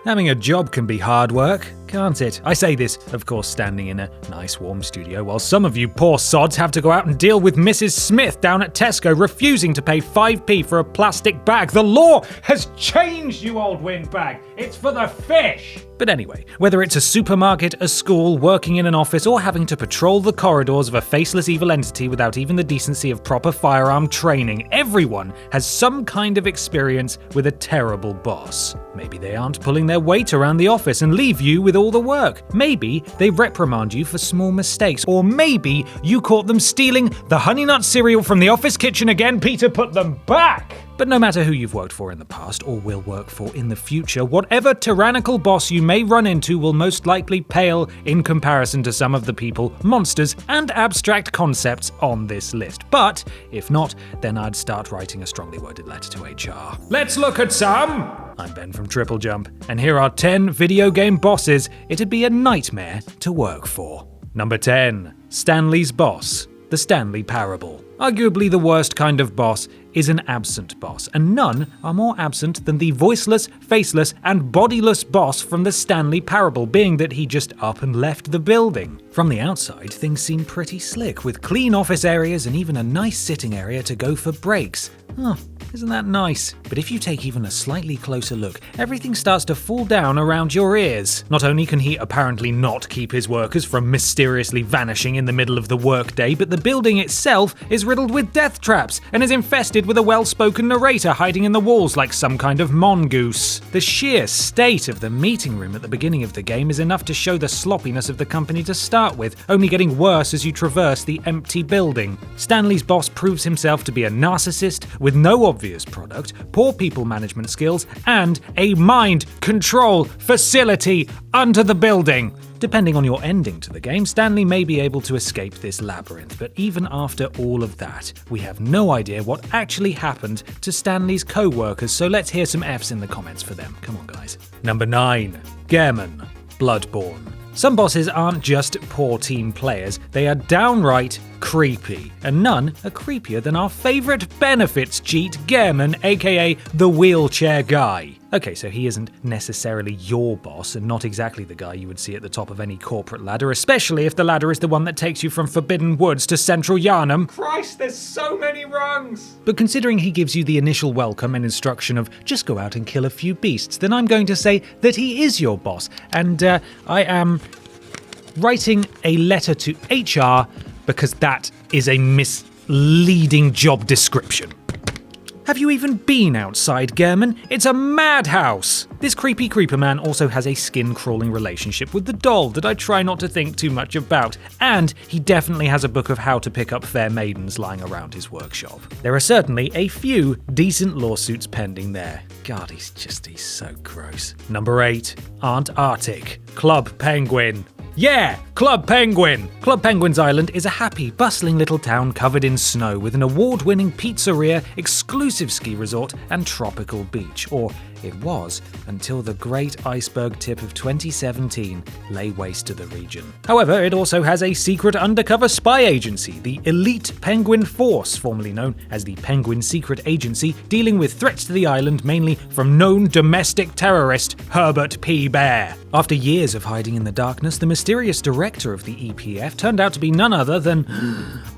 Having a job can be hard work, can't it? I say this, of course, standing in a nice warm studio, while some of you poor sods have to go out and deal with Mrs. Smith down at Tesco refusing to pay 5p for a plastic bag. The law has changed, you old windbag. It's for the fish. But anyway, whether it's a supermarket, a school, working in an office, or having to patrol the corridors of a faceless evil entity without even the decency of proper firearm training, everyone has some kind of experience with a terrible boss. Maybe they aren't pulling their weight around the office and leave you with all the work. Maybe they reprimand you for small mistakes. Or maybe you caught them stealing the Honey Nut cereal from the office kitchen again. Peter, put them back! But no matter who you've worked for in the past or will work for in the future, whatever tyrannical boss you may run into will most likely pale in comparison to some of the people, monsters, and abstract concepts on this list. But if not, then I'd start writing a strongly worded letter to HR. Let's look at some! I'm Ben from TripleJump, and here are 10 video game bosses it'd be a nightmare to work for. Number 10. Stanley's boss. The Stanley Parable. Arguably the worst kind of boss is an absent boss, and none are more absent than the voiceless, faceless, and bodiless boss from the Stanley Parable, being that he just up and left the building. From the outside, things seem pretty slick, with clean office areas and even a nice sitting area to go for breaks. Oh, isn't that nice? But if you take even a slightly closer look, everything starts to fall down around your ears. Not only can he apparently not keep his workers from mysteriously vanishing in the middle of the workday, but the building itself is riddled with death traps and is infested with a well-spoken narrator hiding in the walls like some kind of mongoose. The sheer state of the meeting room at the beginning of the game is enough to show the sloppiness of the company to start with, only getting worse as you traverse the empty building. Stanley's boss proves himself to be a narcissist with no obvious product, poor people management skills, and a mind control facility under the building. Depending on your ending to the game, Stanley may be able to escape this labyrinth, but even after all of that, we have no idea what actually happened to Stanley's co-workers, so let's hear some Fs in the comments for them. Come on, guys. Number 9. Gehrman. Bloodborne. Some bosses aren't just poor team players, they are downright creepy. And none are creepier than our favourite benefits cheat, Gehrman, aka the wheelchair guy. Okay, so he isn't necessarily your boss and not exactly the guy you would see at the top of any corporate ladder, especially if the ladder is the one that takes you from Forbidden Woods to Central Yarnum. Christ, there's so many rungs! But considering he gives you the initial welcome and instruction of just go out and kill a few beasts, then I'm going to say that he is your boss, and I am writing a letter to HR because that is a misleading job description. Have you even been outside, Gehrman? It's a madhouse! This creepy creeper man also has a skin-crawling relationship with the doll that I try not to think too much about, and he definitely has a book of how to pick up fair maidens lying around his workshop. There are certainly a few decent lawsuits pending there. God, he's so gross. Number 8. ARTIC. Club Penguin. Yeah, Club Penguin! Club Penguin's island is a happy, bustling little town covered in snow with an award-winning pizzeria, exclusive ski resort, and tropical beach. Or it was, until the great iceberg tip of 2017 lay waste to the region. However, it also has a secret undercover spy agency, the Elite Penguin Force, formerly known as the Penguin Secret Agency, dealing with threats to the island mainly from known domestic terrorist Herbert P. Bear. After years of hiding in the darkness, the mysterious director of the EPF turned out to be none other than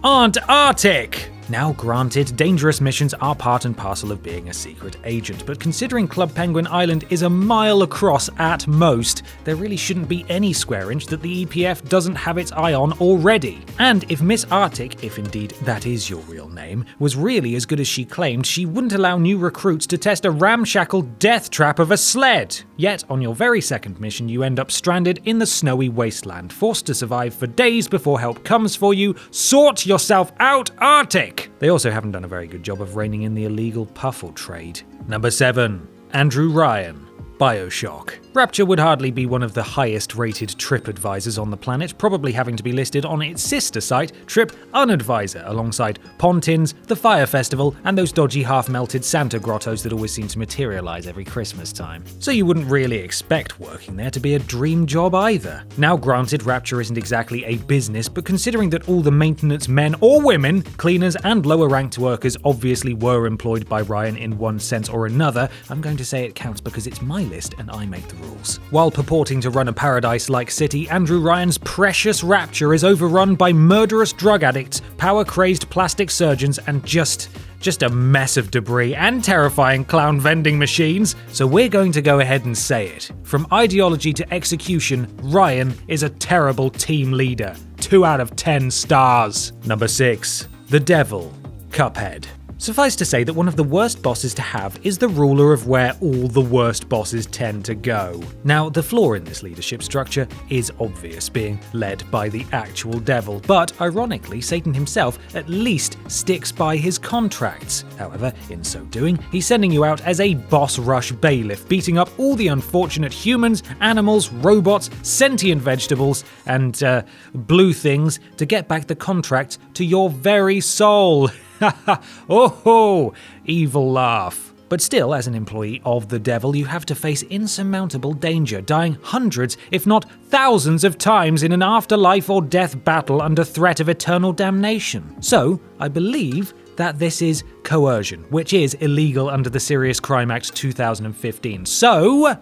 Aunt ARTIC. Now granted, dangerous missions are part and parcel of being a secret agent, but considering Club Penguin Island is a mile across at most, there really shouldn't be any square inch that the EPF doesn't have its eye on already. And if Miss ARTIC, if indeed that is your real name, was really as good as she claimed, she wouldn't allow new recruits to test a ramshackle death trap of a sled. Yet, on your very second mission, you end up stranded in the snowy wasteland, forced to survive for days before help comes for you. Sort yourself out, ARTIC! They also haven't done a very good job of reining in the illegal puffle trade. Number 7. Andrew Ryan. BioShock. Rapture would hardly be one of the highest rated trip advisors on the planet, probably having to be listed on its sister site, Trip Unadvisor, alongside Pontins, the Fire Festival, and those dodgy half-melted Santa grottos that always seem to materialise every Christmas time. So you wouldn't really expect working there to be a dream job either. Now granted, Rapture isn't exactly a business, but considering that all the maintenance men or women, cleaners and lower ranked workers obviously were employed by Ryan in one sense or another, I'm going to say it counts because it's my list and I make the rules. While purporting to run a paradise-like city, Andrew Ryan's precious rapture is overrun by murderous drug addicts, power-crazed plastic surgeons, and just a mess of debris and terrifying clown vending machines. So we're going to go ahead and say it. From ideology to execution, Ryan is a terrible team leader. 2 out of 10 stars. Number 6. The Devil, Cuphead. Suffice to say that one of the worst bosses to have is the ruler of where all the worst bosses tend to go. Now, the flaw in this leadership structure is obvious, being led by the actual devil, but ironically, Satan himself at least sticks by his contracts. However, in so doing, he's sending you out as a boss rush bailiff, beating up all the unfortunate humans, animals, robots, sentient vegetables, and blue things to get back the contract to your very soul. Oh, evil laugh. But still, as an employee of the devil, you have to face insurmountable danger, dying hundreds, if not thousands of times in an afterlife or death battle under threat of eternal damnation. So, I believe that this is coercion, which is illegal under the Serious Crime Act 2015. So,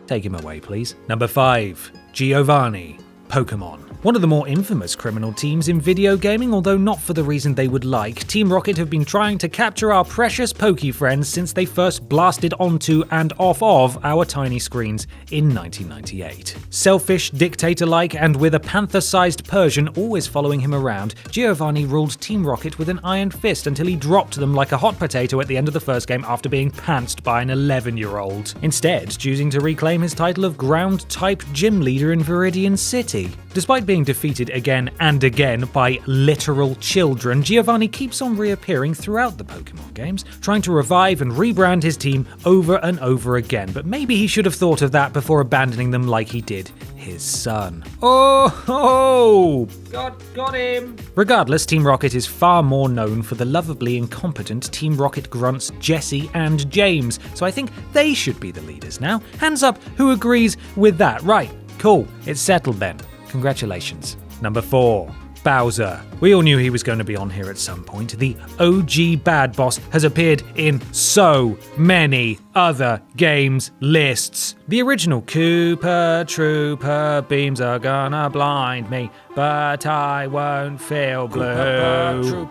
take him away, please. Number 5. GIOVANNI, Pokemon. One of the more infamous criminal teams in video gaming, although not for the reason they would like, Team Rocket have been trying to capture our precious Poke friends since they first blasted onto and off of our tiny screens in 1998. Selfish, dictator-like, and with a panther-sized Persian always following him around, GIOVANNI ruled Team Rocket with an iron fist until he dropped them like a hot potato at the end of the first game after being pantsed by an 11-year-old. Instead, choosing to reclaim his title of ground-type gym leader in Viridian City. Despite being defeated again and again by literal children, GIOVANNI keeps on reappearing throughout the Pokemon games, trying to revive and rebrand his team over and over again, but maybe he should have thought of that before abandoning them like he did his son. Oh, got him! Regardless, Team Rocket is far more known for the lovably incompetent Team Rocket grunts Jesse and James, so I think they should be the leaders now. Hands up who agrees with that. Right, cool, it's settled then. Congratulations. Number 4. Bowser. We all knew he was going to be on here at some point. The OG bad boss has appeared in so many other games lists. The original Koopa Trooper beams are gonna blind me, but I won't feel blue.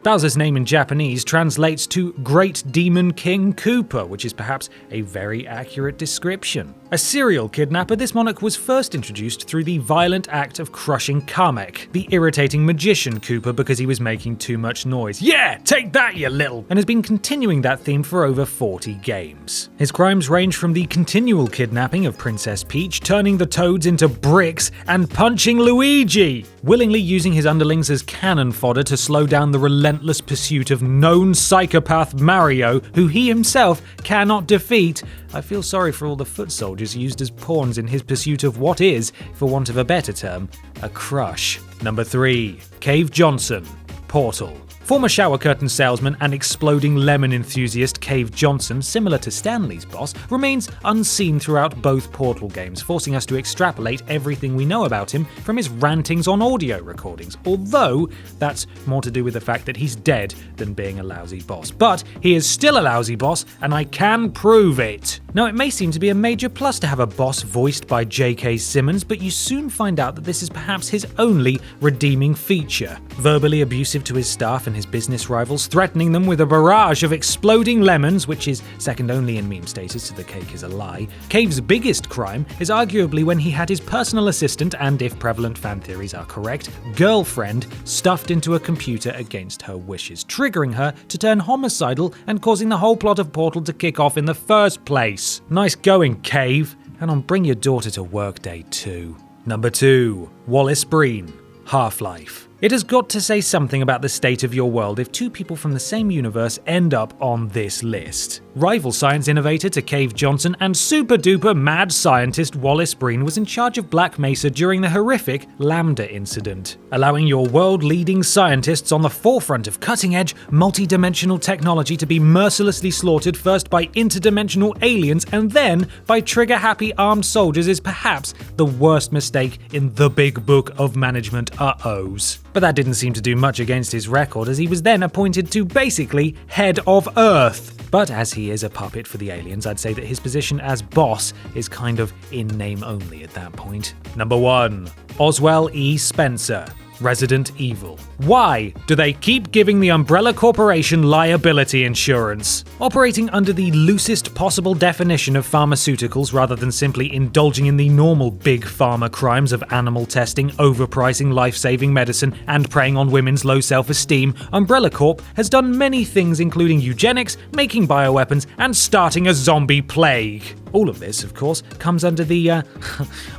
Bowser's name in Japanese translates to Great Demon King Koopa, which is perhaps a very accurate description. A serial kidnapper, this monarch was first introduced through the violent act of crushing Kamek, the irritating magician Koopa, because he was making too much noise. Yeah, take that, you little! And has been continuing that theme for over 40 games. His crimes range from the continual kidnapping of Princess Peach, turning the Toads into bricks, and punching Luigi, willingly using his underlings as cannon fodder to slow down the relentless pursuit of known psychopath Mario, who he himself cannot defeat. I feel sorry for all the foot soldiers used as pawns in his pursuit of what is, for want of a better term, a crush. Number 3. Cave Johnson, Portal. Former shower curtain salesman and exploding lemon enthusiast Cave Johnson, similar to Stanley's boss, remains unseen throughout both Portal games, forcing us to extrapolate everything we know about him from his rantings on audio recordings, although that's more to do with the fact that he's dead than being a lousy boss. But he is still a lousy boss, and I can prove it. Now, it may seem to be a major plus to have a boss voiced by J.K. Simmons, but you soon find out that this is perhaps his only redeeming feature. Verbally abusive to his staff and his business rivals, threatening them with a barrage of exploding lemons, which is second only in meme status to the cake is a lie. Cave's biggest crime is arguably when he had his personal assistant, and if prevalent fan theories are correct, girlfriend stuffed into a computer against her wishes, triggering her to turn homicidal and causing the whole plot of Portal to kick off in the first place. Nice going, Cave, and on Bring Your Daughter to Work Day too. Number 2. WALLACE BREEN, Half-Life. It has got to say something about the state of your world if two people from the same universe end up on this list. Rival science innovator to Cave Johnson and super-duper mad scientist WALLACE BREEN was in charge of Black Mesa during the horrific Lambda incident, allowing your world-leading scientists on the forefront of cutting-edge, multi-dimensional technology to be mercilessly slaughtered first by interdimensional aliens and then by trigger-happy armed soldiers is perhaps the worst mistake in the big book of management uh-ohs. But that didn't seem to do much against his record, as he was then appointed to basically head of Earth. But as he is a puppet for the aliens, I'd say that his position as boss is kind of in name only at that point. Number 1. Oswell E. Spencer, Resident Evil. Why do they keep giving the Umbrella Corporation liability insurance? Operating under the loosest possible definition of pharmaceuticals rather than simply indulging in the normal big pharma crimes of animal testing, overpricing life-saving medicine, and preying on women's low self-esteem, Umbrella Corp has done many things including eugenics, making bioweapons, and starting a zombie plague. All of this, of course, comes under the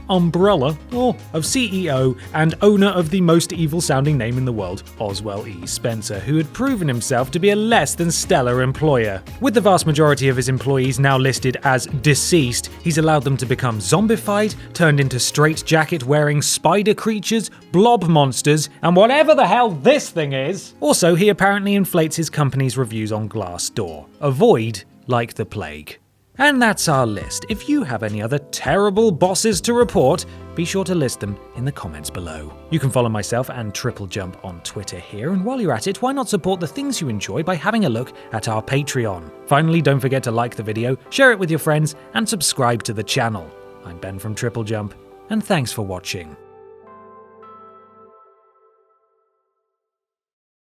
umbrella of CEO and owner of the most evil-sounding name in the world, Oswell E. Spencer, who had proven himself to be a less than stellar employer. With the vast majority of his employees now listed as deceased, he's allowed them to become zombified, turned into straitjacket-wearing spider creatures, blob monsters, and whatever the hell this thing is. Also, he apparently inflates his company's reviews on Glassdoor. Avoid like the plague. And that's our list. If you have any other terrible bosses to report, be sure to list them in the comments below. You can follow myself and TripleJump on Twitter here, and while you're at it, why not support the things you enjoy by having a look at our Patreon. Finally, don't forget to like the video, share it with your friends, and subscribe to the channel. I'm Ben from TripleJump, and thanks for watching.